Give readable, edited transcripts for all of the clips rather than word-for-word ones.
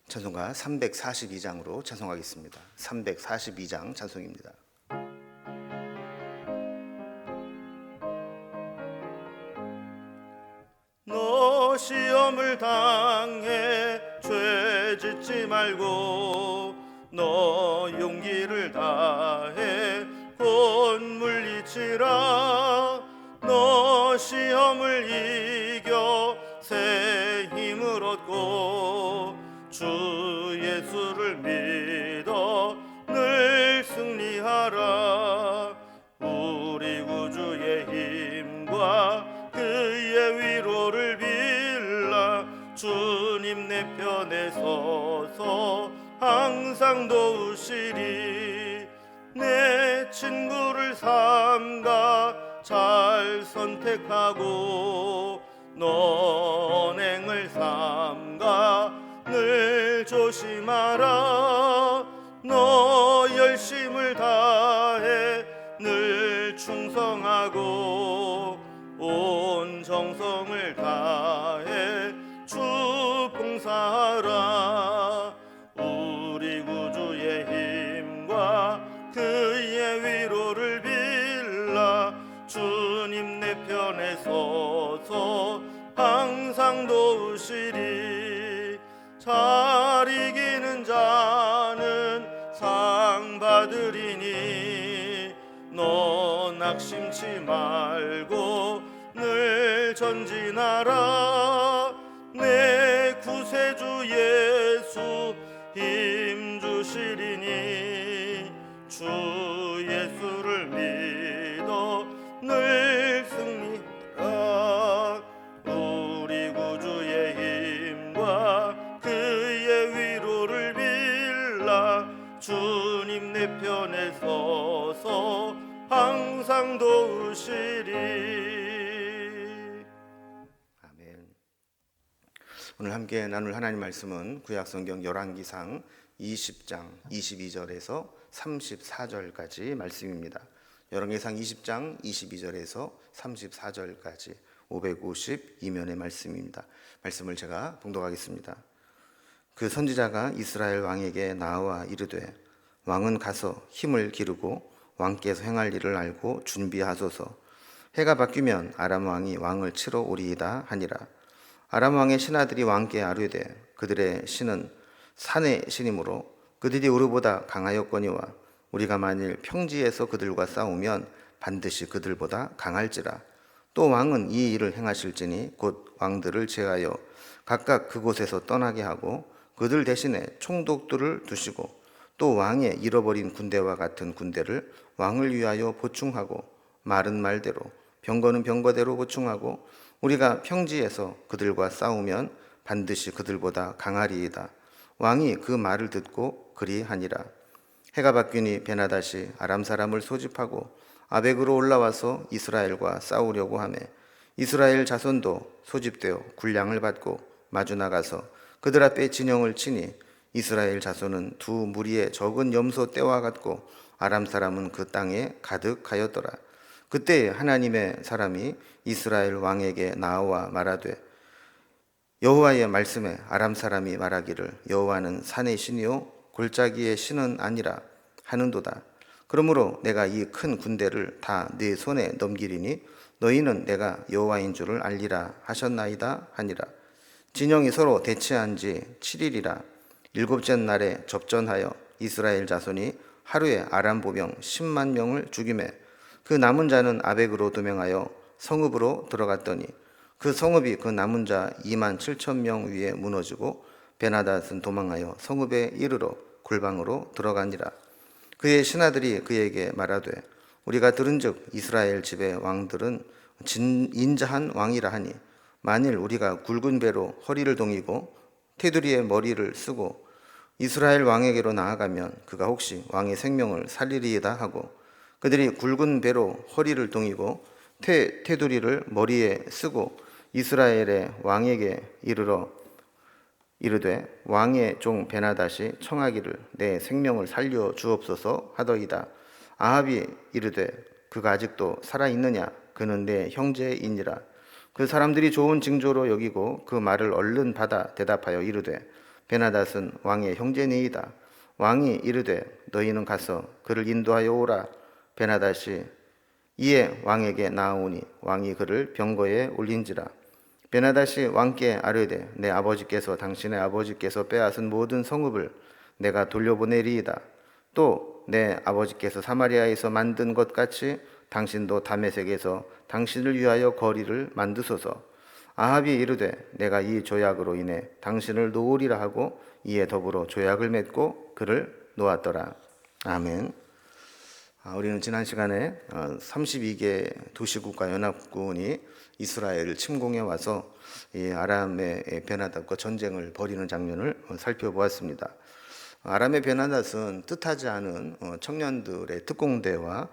찬송가 342장으로 찬송하겠습니다. 342장 찬송입니다. 너 시험을 당해 죄 짓지 말고 너 용기를 다해 곧 물리치라. 너 시험을 이겨 새 힘을 얻고 주 예수를 믿어 늘 승리하라. 우리 구주의 힘과 그의 위로를 빌라. 주님 내 편에 서서 항상 도우시리. 내 친구를 삼가 잘 선택하고 너 언행을 삼가 늘 조심하라. 너 열심을 다해 늘 충성하고 온 정성을 다해 주 봉사하라. 우리 구주의 힘과 그의 위로를 빌라. 주님 내 편에 서서 항상 도우시리. 잘 이기는 자는 상 받으리니 너 낙심치 말고 늘 전진하라. 내 구세주 예수 힘 주시리니 주 예수를 믿어 늘 승리하라. 우리 구주의 힘과 그의 위로를 빌라. 주님 내 편에 서서 항상 도우시리. 아멘. 오늘 함께 나눌 하나님 말씀은 구약성경 열왕기상 20장 22절에서 34절까지 말씀입니다. 열왕기상 20장 22절에서 34절까지 552면의 말씀입니다. 말씀을 제가 봉독하겠습니다. 그 선지자가 이스라엘 왕에게 나와 이르되 왕은 가서 힘을 기르고 왕께서 행할 일을 알고 준비하소서. 해가 바뀌면 아람 왕이 왕을 치러 오리이다 하니라. 아람 왕의 신하들이 왕께 아뢰되 그들의 신은 산의 신이므로 그들이 우리보다 강하였거니와 우리가 만일 평지에서 그들과 싸우면 반드시 그들보다 강할지라. 또 왕은 이 일을 행하실지니 곧 왕들을 제하여 각각 그곳에서 떠나게 하고 그들 대신에 총독들을 두시고 또 왕의 잃어버린 군대와 같은 군대를 왕을 위하여 보충하고 말은 말대로 병거는 병거대로 보충하고 우리가 평지에서 그들과 싸우면 반드시 그들보다 강하리이다. 왕이 그 말을 듣고 그리하니라. 해가 바뀌니 베나다시 아람 사람을 소집하고 아벡으로 올라와서 이스라엘과 싸우려고 하매 이스라엘 자손도 소집되어 군량을 받고 마주 나가서 그들 앞에 진영을 치니 이스라엘 자손은 두 무리의 적은 염소 떼와 같고 아람 사람은 그 땅에 가득하였더라. 그때 하나님의 사람이 이스라엘 왕에게 나와 말하되 여호와의 말씀에 아람 사람이 말하기를 여호와는 산의 신이요 골짜기의 신은 아니라 하는도다. 그러므로 내가 이 큰 군대를 다 네 손에 넘기리니 너희는 내가 여호와인 줄을 알리라 하셨나이다 하니라. 진영이 서로 대치한 지 7일이라. 일곱째 날에 접전하여 이스라엘 자손이 하루에 아람 보병 10만 명을 죽이매 그 남은 자는 아벡으로 도명하여 성읍으로 들어갔더니 그 성읍이 그 남은 자 2만 7천 명 위에 무너지고 베나닷은 도망하여 성읍에 이르러 골방으로 들어가니라. 그의 신하들이 그에게 말하되 우리가 들은즉 이스라엘 집의 왕들은 인자한 왕이라 하니 만일 우리가 굵은 배로 허리를 동이고 테두리에 머리를 쓰고 이스라엘 왕에게로 나아가면 그가 혹시 왕의 생명을 살리리이다 하고 그들이 굵은 배로 허리를 동이고 테두리를 머리에 쓰고 이스라엘의 왕에게 이르되 왕의 종 베나닷이 청하기를 내 생명을 살려 주옵소서 하더이다. 아합이 이르되 그가 아직도 살아있느냐? 그는 내 형제이니라. 그 사람들이 좋은 징조로 여기고 그 말을 얼른 받아 대답하여 이르되 베나닷은 왕의 형제니이다. 왕이 이르되 너희는 가서 그를 인도하여 오라. 베나닷이 이에 왕에게 나아오니 왕이 그를 병거에 올린지라. 베나닷이 왕께 아뢰되 내 아버지께서 당신의 아버지께서 빼앗은 모든 성읍을 내가 돌려보내리이다. 또 내 아버지께서 사마리아에서 만든 것 같이 당신도 다메섹에서 당신을 위하여 거리를 만드소서. 아합이 이르되 내가 이 조약으로 인해 당신을 놓으리라 하고 이에 더불어 조약을 맺고 그를 놓았더라. 아멘. 우리는 지난 시간에 32개 도시국가 연합군이 이스라엘을 침공해 와서 이 아람의 베나닷과 전쟁을 벌이는 장면을 살펴보았습니다. 아람의 베나닷은 뜻하지 않은 청년들의 특공대와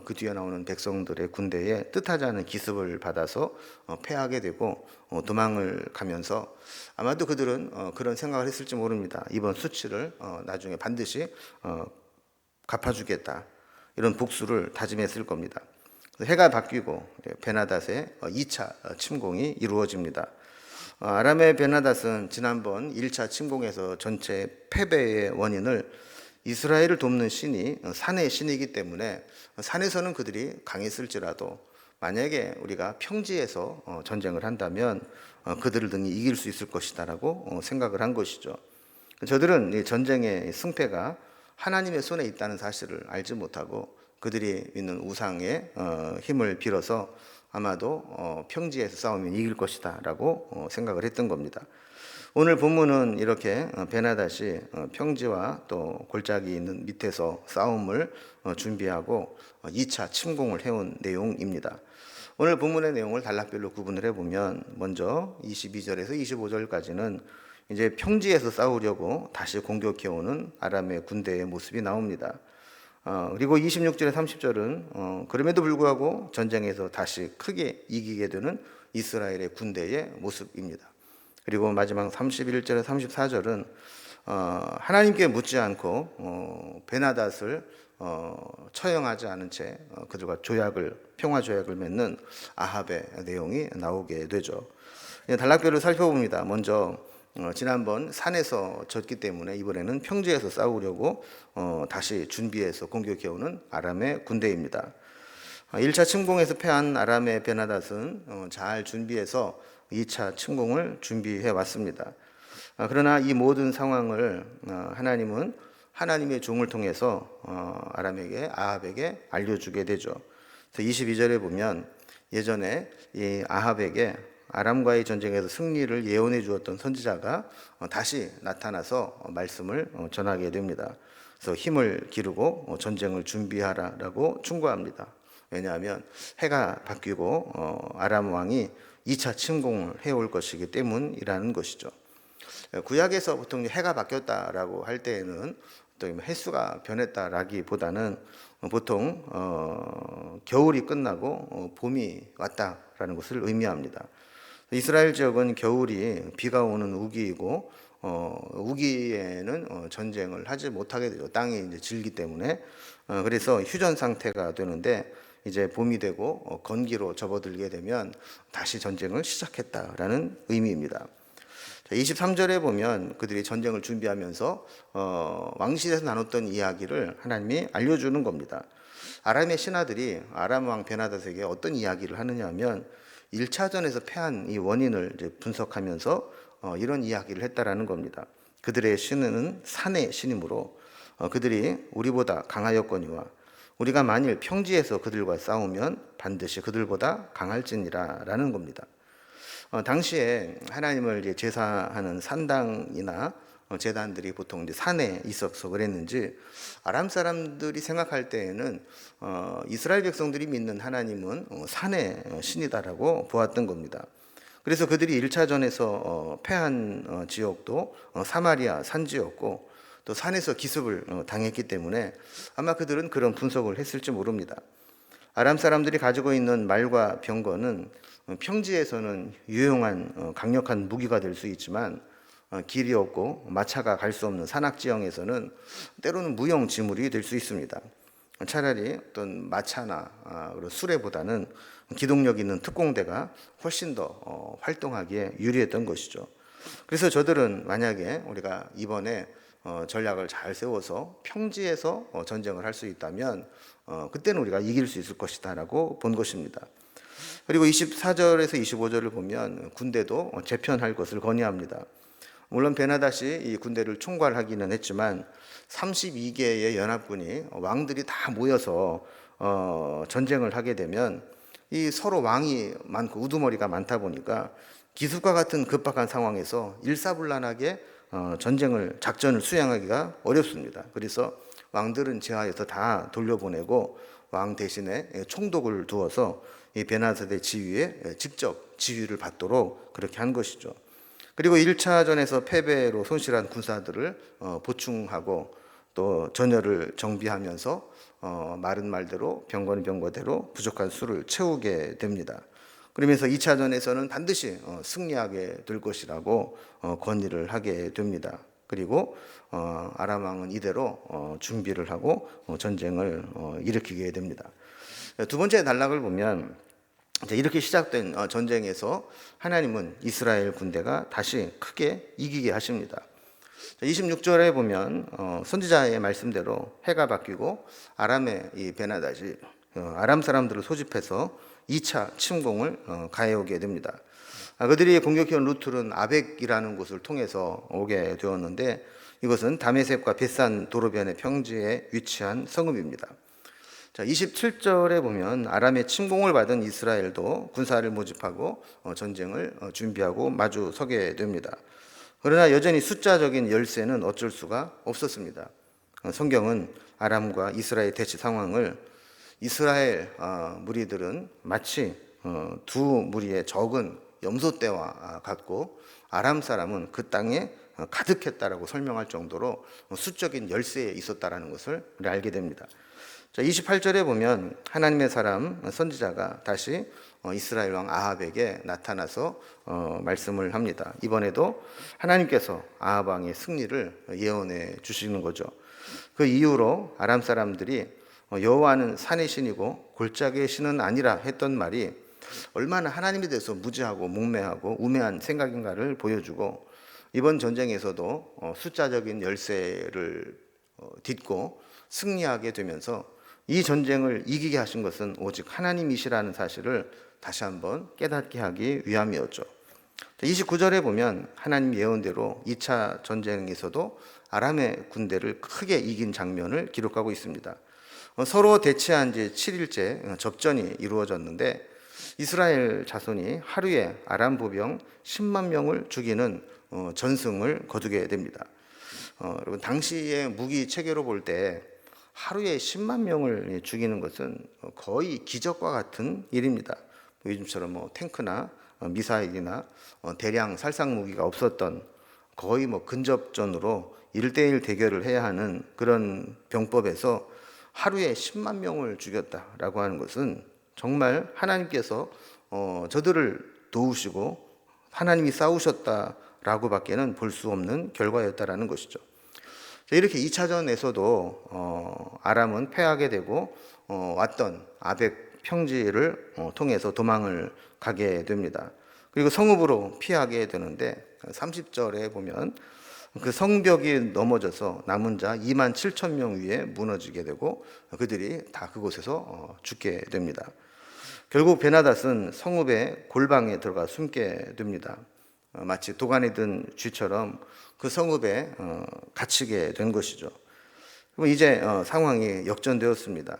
그 뒤에 나오는 백성들의 군대에 뜻하지 않은 기습을 받아서 패하게 되고 도망을 가면서 아마도 그들은 그런 생각을 했을지 모릅니다. 이번 수치를 나중에 반드시 갚아주겠다. 이런 복수를 다짐했을 겁니다. 해가 바뀌고 베나닷의 2차 침공이 이루어집니다. 아람의 베나닷은 지난번 1차 침공에서 전체 패배의 원인을 이스라엘을 돕는 신이 산의 신이기 때문에 산에서는 그들이 강했을지라도 만약에 우리가 평지에서 전쟁을 한다면 그들을 등이 이길 수 있을 것이다라고 생각을 한 것이죠. 저들은 이 전쟁의 승패가 하나님의 손에 있다는 사실을 알지 못하고 그들이 믿는 우상의 힘을 빌어서 아마도 평지에서 싸우면 이길 것이다 라고 생각을 했던 겁니다. 오늘 본문은 이렇게 베나닷이 평지와 또 골짜기 있는 밑에서 싸움을 준비하고 2차 침공을 해온 내용입니다. 오늘 본문의 내용을 단락별로 구분을 해보면 먼저 22절에서 25절까지는 이제 평지에서 싸우려고 다시 공격해오는 아람의 군대의 모습이 나옵니다. 그리고 26절에 30절은 그럼에도 불구하고 전쟁에서 다시 크게 이기게 되는 이스라엘의 군대의 모습입니다. 그리고 마지막 31절에 34절은 하나님께 묻지 않고 베나닷을 처형하지 않은 채 그들과 평화 조약을 맺는 아합의 내용이 나오게 되죠. 단락별로 살펴봅니다. 먼저 지난번 산에서 졌기 때문에 이번에는 평지에서 싸우려고 다시 준비해서 공격해오는 아람의 군대입니다. 1차 침공에서 패한 아람의 베나닷은 잘 준비해서 2차 침공을 준비해 왔습니다. 그러나 이 모든 상황을 하나님은 하나님의 종을 통해서 아합에게 알려주게 되죠. 그래서 22절에 보면 예전에 이 아합에게 아람과의 전쟁에서 승리를 예언해 주었던 선지자가 다시 나타나서 말씀을 전하게 됩니다. 그래서 힘을 기르고 전쟁을 준비하라라고 충고합니다. 왜냐하면 해가 바뀌고 아람 왕이 2차 침공을 해올 것이기 때문이라는 것이죠. 구약에서 보통 해가 바뀌었다라고 할 때에는 또 횟수가 변했다라기보다는 보통 겨울이 끝나고 봄이 왔다라는 것을 의미합니다. 이스라엘 지역은 겨울이 비가 오는 우기이고 우기에는 전쟁을 하지 못하게 되죠. 땅이 이제 질기 때문에. 그래서 휴전 상태가 되는데 이제 봄이 되고 건기로 접어들게 되면 다시 전쟁을 시작했다라는 의미입니다. 23절에 보면 그들이 전쟁을 준비하면서 왕실에서 나눴던 이야기를 하나님이 알려주는 겁니다. 아람의 신하들이 아람 왕 베나닷에게 어떤 이야기를 하느냐 하면 1차전에서 패한 이 원인을 이제 분석하면서 이런 이야기를 했다라는 겁니다. 그들의 신은 산의 신이므로 그들이 우리보다 강하였거니와 우리가 만일 평지에서 그들과 싸우면 반드시 그들보다 강할지니라 라는 겁니다. 당시에 하나님을 이제 제사하는 산당이나 제단들이 보통 이제 산에 있어서 그랬는지 아람 사람들이 생각할 때에는 이스라엘 백성들이 믿는 하나님은 산의 신이다라고 보았던 겁니다. 그래서 그들이 1차전에서 패한 지역도 사마리아 산지였고 또 산에서 기습을 당했기 때문에 아마 그들은 그런 분석을 했을지 모릅니다. 아람 사람들이 가지고 있는 말과 병거는 평지에서는 유용한 강력한 무기가 될 수 있지만 길이 없고 마차가 갈 수 없는 산악지형에서는 때로는 무용지물이 될 수 있습니다. 차라리 어떤 마차나 수레보다는 기동력 있는 특공대가 훨씬 더 활동하기에 유리했던 것이죠. 그래서 저들은 만약에 우리가 이번에 전략을 잘 세워서 평지에서 전쟁을 할 수 있다면 그때는 우리가 이길 수 있을 것이다라고 본 것입니다. 그리고 24절에서 25절을 보면 군대도 재편할 것을 건의합니다. 물론 베나닷이 이 군대를 총괄하기는 했지만 32개의 연합군이 왕들이 다 모여서 전쟁을 하게 되면 이 서로 왕이 많고 우두머리가 많다 보니까 기습과 같은 급박한 상황에서 일사불란하게 작전을 수행하기가 어렵습니다. 그래서 왕들은 제하에서 다 돌려보내고 왕 대신에 총독을 두어서 이 베나닷의 지휘에 직접 지휘를 받도록 그렇게 한 것이죠. 그리고 1차전에서 패배로 손실한 군사들을 보충하고 또 전열을 정비하면서 말은 말대로 병거는 병거대로 부족한 수를 채우게 됩니다. 그러면서 2차전에서는 반드시 승리하게 될 것이라고 건의를 하게 됩니다. 그리고 아람 왕은 이대로 준비를 하고 전쟁을 일으키게 됩니다. 두 번째 단락을 보면 이렇게 시작된 전쟁에서 하나님은 이스라엘 군대가 다시 크게 이기게 하십니다. 26절에 보면 선지자의 말씀대로 해가 바뀌고 아람의 이 베나닷이 아람 사람들을 소집해서 2차 침공을 가해오게 됩니다. 그들이 공격해온 루트는 아벡이라는 곳을 통해서 오게 되었는데 이것은 다메섹과 벳산 도로변의 평지에 위치한 성읍입니다. 27절에 보면 아람의 침공을 받은 이스라엘도 군사를 모집하고 전쟁을 준비하고 마주 서게 됩니다. 그러나 여전히 숫자적인 열세는 어쩔 수가 없었습니다. 성경은 아람과 이스라엘 대치 상황을 이스라엘 무리들은 마치 두 무리의 적은 염소떼와 같고 아람 사람은 그 땅에 가득했다라고 설명할 정도로 수적인 열세에 있었다라는 것을 우리 알게 됩니다. 28절에 보면 하나님의 사람 선지자가 다시 이스라엘 왕 아합에게 나타나서 말씀을 합니다. 이번에도 하나님께서 아합 왕의 승리를 예언해 주시는 거죠. 그 이후로 아람 사람들이 여호와는 산의 신이고 골짜기의 신은 아니라 했던 말이 얼마나 하나님에 대해서 무지하고 뭉매하고 우매한 생각인가를 보여주고 이번 전쟁에서도 숫자적인 열세를 딛고 승리하게 되면서 이 전쟁을 이기게 하신 것은 오직 하나님이시라는 사실을 다시 한번 깨닫게 하기 위함이었죠. 29절에 보면 하나님 예언대로 2차 전쟁에서도 아람의 군대를 크게 이긴 장면을 기록하고 있습니다. 서로 대치한 지 7일째 접전이 이루어졌는데 이스라엘 자손이 하루에 아람 보병 10만 명을 죽이는 전승을 거두게 됩니다. 여러분 당시의 무기 체계로 볼 때 하루에 10만 명을 죽이는 것은 거의 기적과 같은 일입니다. 요즘처럼 탱크나 미사일이나 대량 살상 무기가 없었던 거의 근접전으로 1대1 대결을 해야 하는 그런 병법에서 하루에 10만 명을 죽였다라고 하는 것은 정말 하나님께서 저들을 도우시고 하나님이 싸우셨다라고 밖에는 볼 수 없는 결과였다라는 것이죠. 이렇게 2차전에서도 아람은 패하게 되고 왔던 아벡 평지를 통해서 도망을 가게 됩니다. 그리고 성읍으로 피하게 되는데 30절에 보면 그 성벽이 넘어져서 남은 자 2만 7천 명 위에 무너지게 되고 그들이 다 그곳에서 죽게 됩니다. 결국 베나닷은 성읍의 골방에 들어가 숨게 됩니다. 마치 도간에 든 쥐처럼 그 성읍에 갇히게 된 것이죠. 그럼 이제 상황이 역전되었습니다.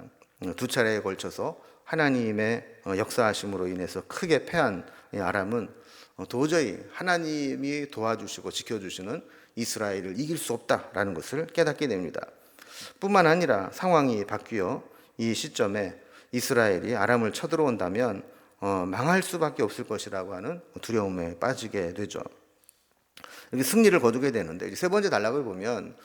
두 차례에 걸쳐서 하나님의 역사하심으로 인해서 크게 패한 아람은 도저히 하나님이 도와주시고 지켜주시는 이스라엘을 이길 수 없다라는 것을 깨닫게 됩니다. 뿐만 아니라 상황이 바뀌어 이 시점에 이스라엘이 아람을 쳐들어온다면 망할 수밖에 없을 것이라고 하는 두려움에 빠지게 되죠. 이렇게 승리를 거두게 되는데 세 번째 단락을 보면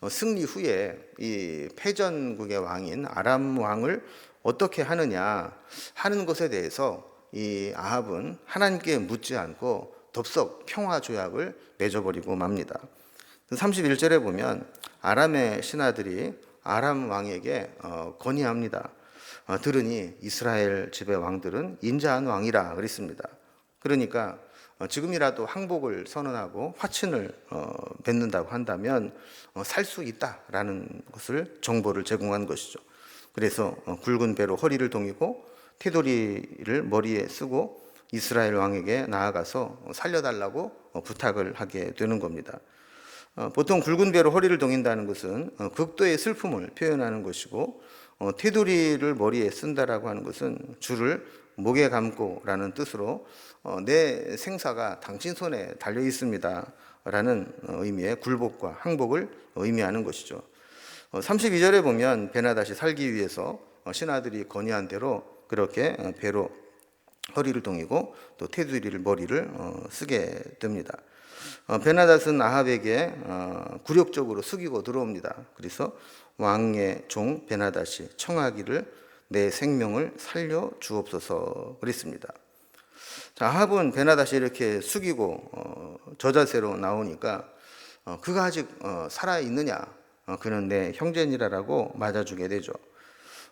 승리 후에 이 패전국의 왕인 아람 왕을 어떻게 하느냐 하는 것에 대해서 이 아합은 하나님께 묻지 않고 덥석 평화 조약을 맺어버리고 맙니다. 31절에 보면 아람의 신하들이 아람 왕에게 건의합니다. 들으니 이스라엘 집의 왕들은 인자한 왕이라 그랬습니다. 그러니까 지금이라도 항복을 선언하고 화친을 맺는다고 한다면 살 수 있다라는 것을 정보를 제공한 것이죠. 그래서 굵은 배로 허리를 동이고 테두리를 머리에 쓰고 이스라엘 왕에게 나아가서 살려달라고 부탁을 하게 되는 겁니다. 보통 굵은 배로 허리를 동인다는 것은 극도의 슬픔을 표현하는 것이고, 테두리를 머리에 쓴다라고 하는 것은 줄을 목에 감고라는 뜻으로 내 생사가 당신 손에 달려 있습니다 라는 의미의 굴복과 항복을 의미하는 것이죠. 32절에 보면 베나닷이 살기 위해서 신하들이 건의한 대로 그렇게 배로 허리를 동이고 또 테두리를 머리를 쓰게 됩니다. 베나닷은 아합에게 굴욕적으로 숙이고 들어옵니다. 그래서 왕의 종 베나닷이 청하기를 내 생명을 살려 주옵소서 그랬습니다. 자, 아합은 베나닷이 이렇게 숙이고 저자세로 나오니까 그가 아직 살아 있느냐, 그는 내 형제니라라고 맞아주게 되죠.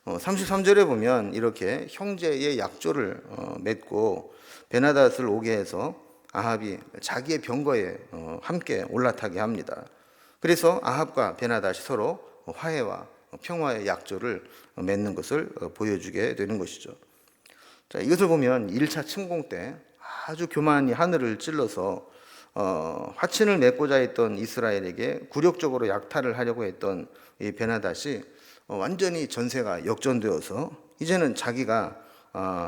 33절에 보면 이렇게 형제의 약조를 맺고 베나닷을 오게 해서 아합이 자기의 병거에 함께 올라타게 합니다. 그래서 아합과 베나닷이 서로 화해와 평화의 약조를 맺는 것을 보여주게 되는 것이죠. 자, 이것을 보면 1차 침공 때 아주 교만히 하늘을 찔러서 화친을 맺고자 했던 이스라엘에게 굴욕적으로 약탈을 하려고 했던 이 베나닷이 완전히 전세가 역전되어서 이제는 자기가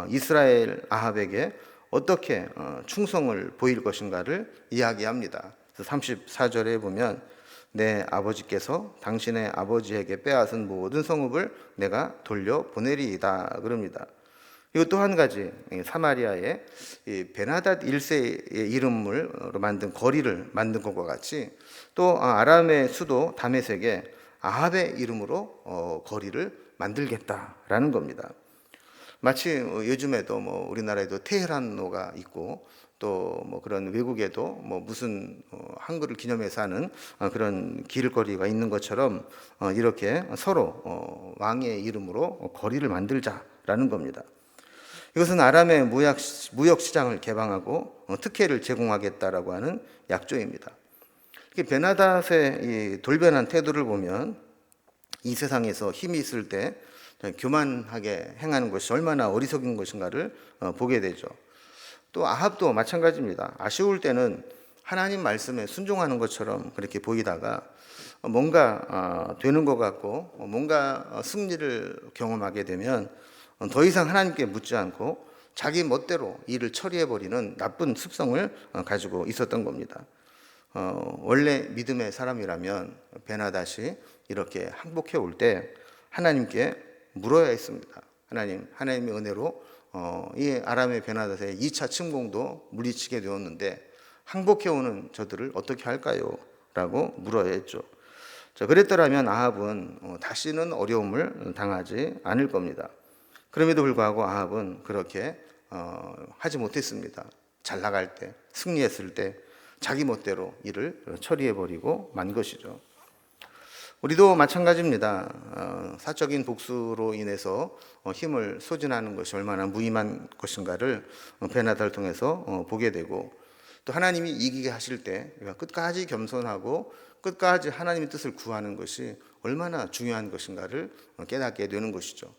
이스라엘 아합에게 어떻게 충성을 보일 것인가를 이야기합니다. 그래서 34절에 보면 내 아버지께서 당신의 아버지에게 빼앗은 모든 성읍을 내가 돌려보내리이다 그럽니다. 이것 또 한 가지, 사마리아의 베나닷 1세의 이름으로 만든 거리를 만든 것과 같이 또 아람의 수도 다메섹에 아합의 이름으로 거리를 만들겠다라는 겁니다. 마치 요즘에도 우리나라에도 테헤란로가 있고 또 그런 외국에도 무슨 한글을 기념해서 하는 그런 길거리가 있는 것처럼 이렇게 서로 왕의 이름으로 거리를 만들자라는 겁니다. 이것은 아람의 무역 시장을 개방하고 특혜를 제공하겠다라고 하는 약조입니다. 베나닷의 이 돌변한 태도를 보면 이 세상에서 힘이 있을 때 교만하게 행하는 것이 얼마나 어리석은 것인가를 보게 되죠. 또 아합도 마찬가지입니다. 아쉬울 때는 하나님 말씀에 순종하는 것처럼 그렇게 보이다가 뭔가 되는 것 같고 뭔가 승리를 경험하게 되면 더 이상 하나님께 묻지 않고 자기 멋대로 일을 처리해버리는 나쁜 습성을 가지고 있었던 겁니다. 원래 믿음의 사람이라면 베나닷이 이렇게 항복해 올 때 하나님께 물어야 했습니다. 하나님의 은혜로 이 아람의 베나닷의 2차 침공도 물리치게 되었는데 항복해 오는 저들을 어떻게 할까요? 라고 물어야 했죠. 자, 그랬더라면 아합은 다시는 어려움을 당하지 않을 겁니다. 그럼에도 불구하고 아합은 그렇게 하지 못했습니다. 잘 나갈 때, 승리했을 때 자기 멋대로 일을 처리해버리고 만 것이죠. 우리도 마찬가지입니다. 사적인 복수로 인해서 힘을 소진하는 것이 얼마나 무의미한 것인가를 베나닷을 통해서 보게 되고, 또 하나님이 이기게 하실 때 끝까지 겸손하고 끝까지 하나님의 뜻을 구하는 것이 얼마나 중요한 것인가를 깨닫게 되는 것이죠.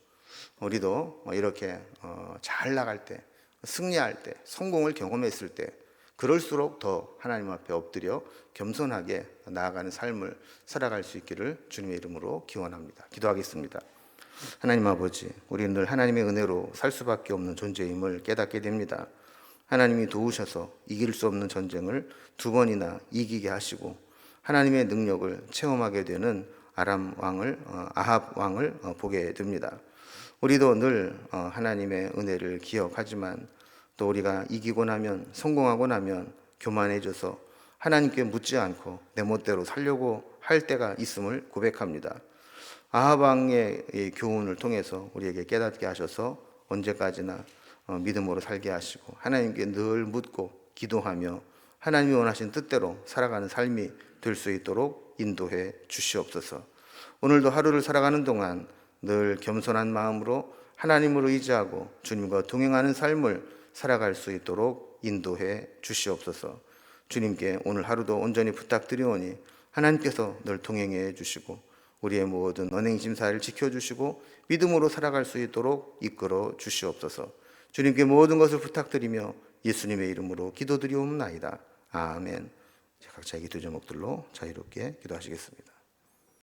우리도 이렇게 잘 나갈 때, 승리할 때, 성공을 경험했을 때 그럴수록 더 하나님 앞에 엎드려 겸손하게 나아가는 삶을 살아갈 수 있기를 주님의 이름으로 기원합니다. 기도하겠습니다. 하나님 아버지, 우리는 늘 하나님의 은혜로 살 수밖에 없는 존재임을 깨닫게 됩니다. 하나님이 도우셔서 이길 수 없는 전쟁을 2번이나 이기게 하시고 하나님의 능력을 체험하게 되는 아합 왕을 보게 됩니다. 우리도 늘 하나님의 은혜를 기억하지만 또 우리가 이기고 나면, 성공하고 나면 교만해져서 하나님께 묻지 않고 내 멋대로 살려고 할 때가 있음을 고백합니다. 아합 왕의 교훈을 통해서 우리에게 깨닫게 하셔서 언제까지나 믿음으로 살게 하시고 하나님께 늘 묻고 기도하며 하나님이 원하신 뜻대로 살아가는 삶이 될 수 있도록 인도해 주시옵소서. 오늘도 하루를 살아가는 동안 늘 겸손한 마음으로 하나님으로 의지하고 주님과 동행하는 삶을 살아갈 수 있도록 인도해 주시옵소서. 주님께 오늘 하루도 온전히 부탁드리오니 하나님께서 늘 동행해 주시고 우리의 모든 언행 심사를 지켜주시고 믿음으로 살아갈 수 있도록 이끌어 주시옵소서. 주님께 모든 것을 부탁드리며 예수님의 이름으로 기도드리옵나이다. 아멘. 각자의 기도 제목들로 자유롭게 기도하시겠습니다.